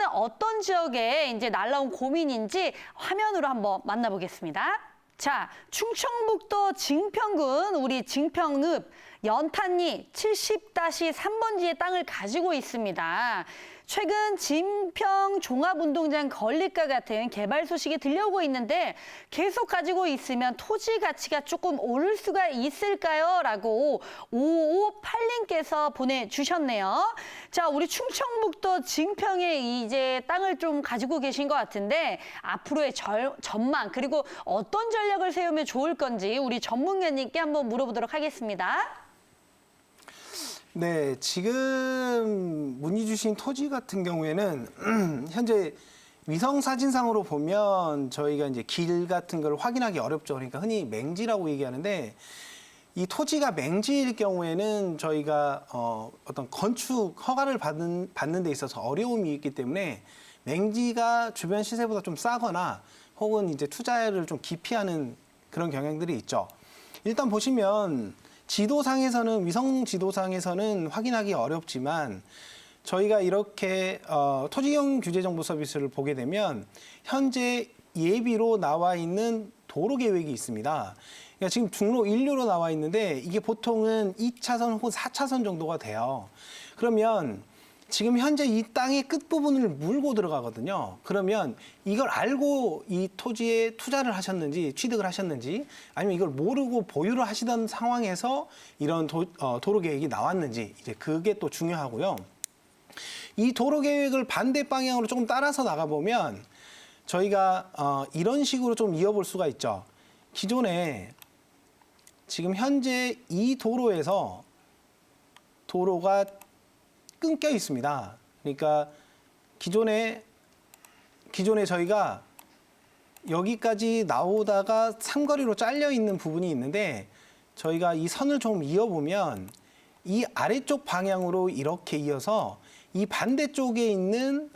이번에 어떤 지역에 이제 날라온 고민인지 화면으로 한번 만나보겠습니다. 자, 충청북도 증평군 우리 증평읍 연탄리 70-3번지의 땅을 가지고 있습니다. 최근 진평 종합운동장 건립과 같은 개발 소식이 들려오고 있는데 계속 가지고 있으면 토지 가치가 조금 오를 수가 있을까요? 라고 5558님께서 보내주셨네요. 자, 우리 충청북도 증평에 이제 땅을 좀 가지고 계신 것 같은데 앞으로의 전망 그리고 어떤 전략을 세우면 좋을 건지 우리 전문가님께 한번 물어보도록 하겠습니다. 네, 지금 문의 주신 토지 같은 경우에는 현재 위성 사진상으로 보면 저희가 이제 길 같은 걸 확인하기 어렵죠. 그러니까 흔히 맹지라고 얘기하는데 이 토지가 맹지일 경우에는 저희가 어떤 건축 허가를 받는 데 있어서 어려움이 있기 때문에 맹지가 주변 시세보다 좀 싸거나 혹은 이제 투자를 좀 기피하는 그런 경향들이 있죠. 일단 보시면 지도상에서는 위성 지도상에서는 확인하기 어렵지만 저희가 이렇게 토지이용 규제 정보 서비스를 보게 되면 현재 예비로 나와 있는 도로 계획이 있습니다. 그러니까 지금 중로 1류로 나와 있는데 이게 보통은 2차선 혹은 4차선 정도가 돼요. 그러면 지금 현재 이 땅의 끝부분을 물고 들어가거든요. 그러면 이걸 알고 이 토지에 투자를 하셨는지 취득을 하셨는지 아니면 이걸 모르고 보유를 하시던 상황에서 이런 도로 계획이 나왔는지 이제 그게 또 중요하고요. 이 도로 계획을 반대 방향으로 조금 따라서 나가보면 저희가 이런 식으로 좀 이어볼 수가 있죠. 기존에 지금 현재 이 도로에서 도로가 끊겨 있습니다. 그러니까 기존에 저희가 여기까지 나오다가 삼거리로 잘려 있는 부분이 있는데 저희가 이 선을 좀 이어보면 이 아래쪽 방향으로 이렇게 이어서 이 반대쪽에 있는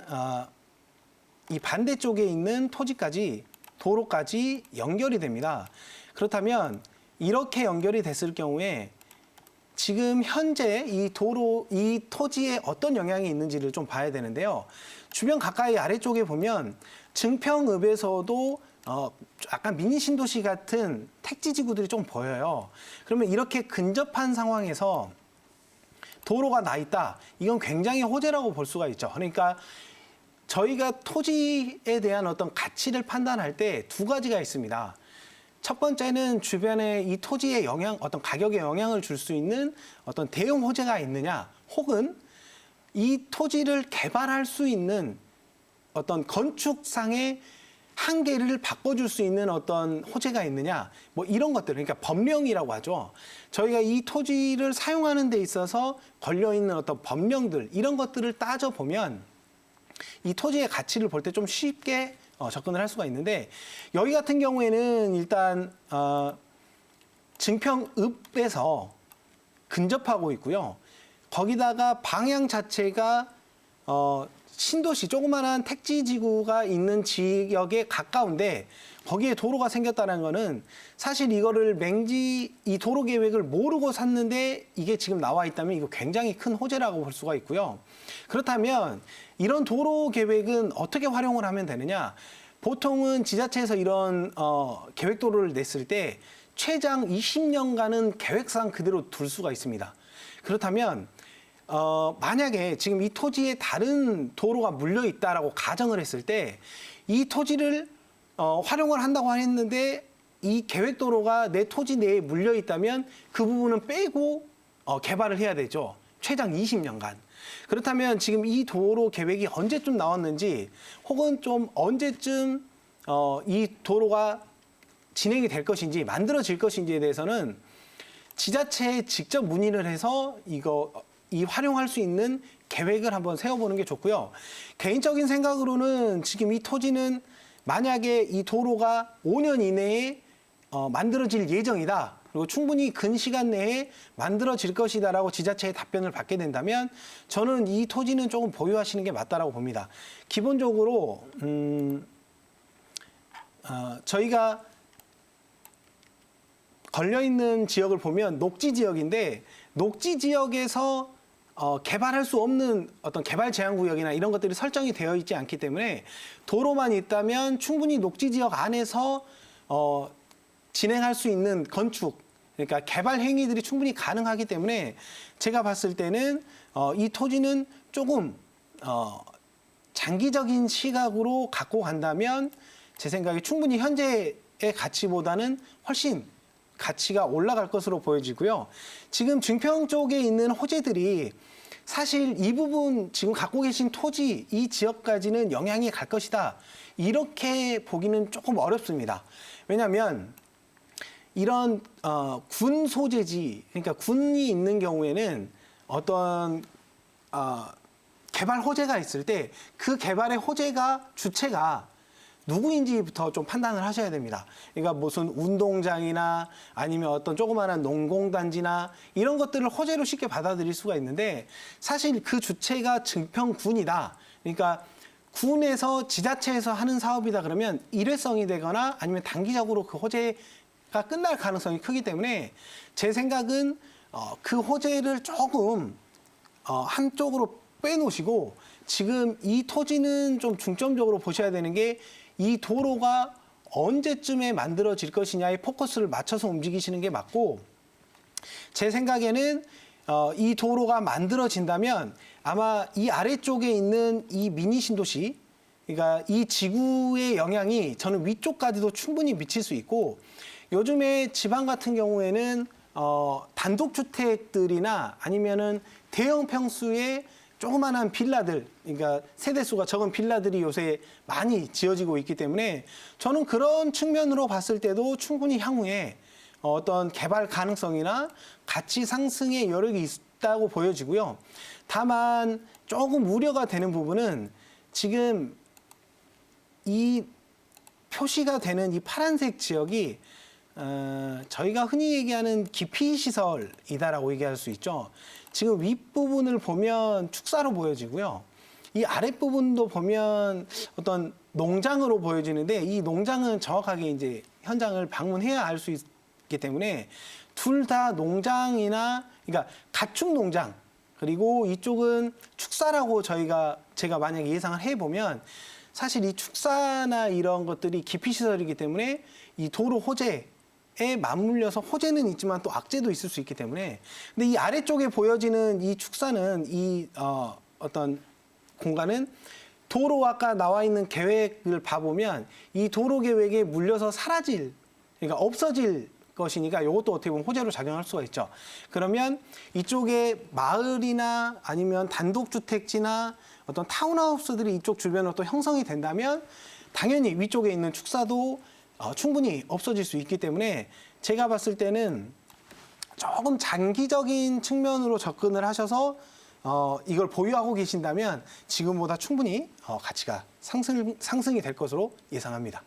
토지까지 도로까지 연결이 됩니다. 그렇다면 이렇게 연결이 됐을 경우에 지금 현재 이 토지에 어떤 영향이 있는지를 좀 봐야 되는데요. 주변 가까이 아래쪽에 보면 증평읍에서도 약간 미니 신도시 같은 택지 지구들이 좀 보여요. 그러면 이렇게 근접한 상황에서 도로가 나 있다. 이건 굉장히 호재라고 볼 수가 있죠. 그러니까 저희가 토지에 대한 어떤 가치를 판단할 때 두 가지가 있습니다. 첫 번째는 주변에 이 토지의 어떤 가격에 영향을 줄 수 있는 어떤 대형 호재가 있느냐, 혹은 이 토지를 개발할 수 있는 어떤 건축상의 한계를 바꿔줄 수 있는 어떤 호재가 있느냐, 뭐 이런 것들, 그러니까 법령이라고 하죠. 저희가 이 토지를 사용하는 데 있어서 걸려있는 어떤 법령들, 이런 것들을 따져보면 이 토지의 가치를 볼 때 좀 쉽게 접근을 할 수가 있는데 여기 같은 경우에는 일단 증평읍에서 근접하고 있고요. 거기다가 방향 자체가 신도시 조그마한 택지지구가 있는 지역에 가까운데 거기에 도로가 생겼다는 거는 사실 이거를 이 도로 계획을 모르고 샀는데 이게 지금 나와 있다면 이거 굉장히 큰 호재라고 볼 수가 있고요. 그렇다면 이런 도로 계획은 어떻게 활용을 하면 되느냐? 보통은 지자체에서 이런 계획도로를 냈을 때 최장 20년간은 계획상 그대로 둘 수가 있습니다. 그렇다면 만약에 지금 이 토지에 다른 도로가 물려 있다라고 가정을 했을 때 이 토지를 활용을 한다고 했는데 이 계획도로가 내 토지 내에 물려 있다면 그 부분은 빼고 개발을 해야 되죠. 최장 20년간. 그렇다면 지금 이 도로 계획이 언제쯤 나왔는지 혹은 좀 언제쯤 이 도로가 진행이 될 것인지 만들어질 것인지에 대해서는 지자체에 직접 문의를 해서 이 활용할 수 있는 계획을 한번 세워보는 게 좋고요. 개인적인 생각으로는 지금 이 토지는 만약에 이 도로가 5년 이내에 만들어질 예정이다. 그리고 충분히 근 시간 내에 만들어질 것이다라고 지자체의 답변을 받게 된다면 저는 이 토지는 조금 보유하시는 게 맞다라고 봅니다. 기본적으로 저희가 걸려있는 지역을 보면 녹지 지역인데 녹지 지역에서 개발할 수 없는 어떤 개발 제한 구역이나 이런 것들이 설정이 되어 있지 않기 때문에 도로만 있다면 충분히 녹지 지역 안에서 진행할 수 있는 건축, 그러니까 개발 행위들이 충분히 가능하기 때문에 제가 봤을 때는 이 토지는 조금 장기적인 시각으로 갖고 간다면 제 생각에 충분히 현재의 가치보다는 훨씬 가치가 올라갈 것으로 보여지고요. 지금 증평 쪽에 있는 호재들이 사실 이 부분 지금 갖고 계신 토지 이 지역까지는 영향이 갈 것이다. 이렇게 보기는 조금 어렵습니다. 왜냐하면 이런 군 소재지, 그러니까 군이 있는 경우에는 어떤 개발 호재가 있을 때 그 개발의 호재가 주체가 누구인지부터 좀 판단을 하셔야 됩니다. 그러니까 무슨 운동장이나 아니면 어떤 조그마한 농공단지나 이런 것들을 호재로 쉽게 받아들일 수가 있는데 사실 그 주체가 증평군이다. 그러니까 군에서 지자체에서 하는 사업이다 그러면 일회성이 되거나 아니면 단기적으로 그 호재가 끝날 가능성이 크기 때문에 제 생각은 그 호재를 조금 한쪽으로 빼놓으시고 지금 이 토지는 좀 중점적으로 보셔야 되는 게 이 도로가 언제쯤에 만들어질 것이냐에 포커스를 맞춰서 움직이시는 게 맞고 제 생각에는 이 도로가 만들어진다면 아마 이 아래쪽에 있는 이 미니 신도시 그러니까 이 지구의 영향이 저는 위쪽까지도 충분히 미칠 수 있고 요즘에 지방 같은 경우에는 단독주택들이나 아니면은 대형 평수의 조그만한 빌라들, 그러니까 세대수가 적은 빌라들이 요새 많이 지어지고 있기 때문에 저는 그런 측면으로 봤을 때도 충분히 향후에 어떤 개발 가능성이나 가치 상승의 여력이 있다고 보여지고요. 다만 조금 우려가 되는 부분은 지금 이 표시가 되는 이 파란색 지역이 저희가 흔히 얘기하는 기피 시설이다라고 얘기할 수 있죠. 지금 윗부분을 보면 축사로 보여지고요. 이 아랫부분도 보면 어떤 농장으로 보여지는데 이 농장은 정확하게 이제 현장을 방문해야 알 수 있기 때문에 둘 다 농장이나 그러니까 가축 농장 그리고 이쪽은 축사라고 제가 만약에 예상을 해보면 사실 이 축사나 이런 것들이 기피 시설이기 때문에 이 도로 호재에 맞물려서 호재는 있지만 또 악재도 있을 수 있기 때문에 근데 이 아래쪽에 보여지는 이 축사는 이 어떤 공간은 도로 아까 나와 있는 계획을 봐보면 이 도로 계획에 물려서 사라질 그러니까 없어질 것이니까 이것도 어떻게 보면 호재로 작용할 수가 있죠. 그러면 이쪽에 마을이나 아니면 단독주택지나 어떤 타운하우스들이 이쪽 주변으로 또 형성이 된다면 당연히 위쪽에 있는 축사도 충분히 없어질 수 있기 때문에 제가 봤을 때는 조금 장기적인 측면으로 접근을 하셔서 이걸 보유하고 계신다면 지금보다 충분히 가치가 상승이 될 것으로 예상합니다.